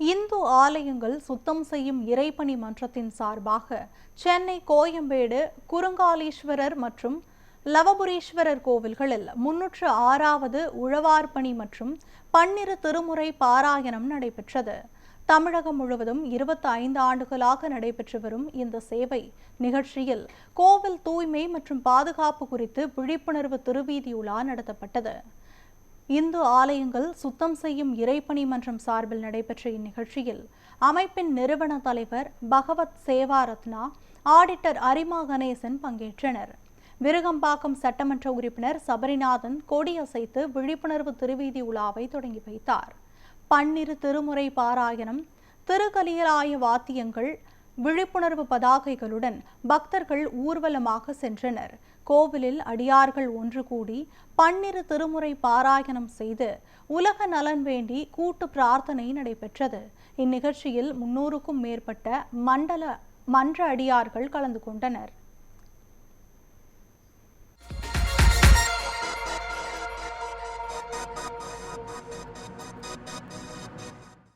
இந்து ஆலயங்கள் சுத்தம் செய்யும் இறைப்பணி மன்றத்தின் சார்பாக சென்னை கோயம்பேடு குறுங்காலீஸ்வரர் மற்றும் லவபுரீஸ்வரர் கோவில்களில் 306வது உழவார்பணி மற்றும் பன்னிரு திருமுறை பாராயணம் நடைபெற்றது. தமிழகம் முழுவதும் 25 ஆண்டுகளாக நடைபெற்று வரும் இந்த சேவை நிகழ்ச்சியில் கோவில் தூய்மை மற்றும் பாதுகாப்பு குறித்து விழிப்புணர்வு திருவீதி உலா நடத்தப்பட்டது. இந்து ஆலயங்கள் சுத்தம் செய்யும் இறைப்பணி மன்றம் சார்பில் நடைபெற்ற இந்நிகழ்ச்சியில் அமைப்பின் நிறுவன தலைவர் பகவத் சேவா ரத்னா, ஆடிட்டர் அரிமா கணேசன் பங்கேற்றனர். விருகம்பாக்கம் சட்டமன்ற உறுப்பினர் சபரிநாதன் கொடியசைத்து விழிப்புணர்வு திருவீதி உலாவை தொடங்கி வைத்தார். பன்னிரு திருமுறை பாராயணம், திருக்கலியலாய வாத்தியங்கள், விழிப்புணர்வு பதாகைகளுடன் பக்தர்கள் ஊர்வலமாக சென்றனர். கோவிலில் அடியார்கள் ஒன்று கூடி பன்னிரு திருமுறை பாராயணம் செய்து உலக நலன் வேண்டி கூட்டு பிரார்த்தனை நடைபெற்றது. இந்நிகழ்ச்சியில் 300க்கும் மேற்பட்ட மன்ற அடியார்கள் கலந்து கொண்டனர்.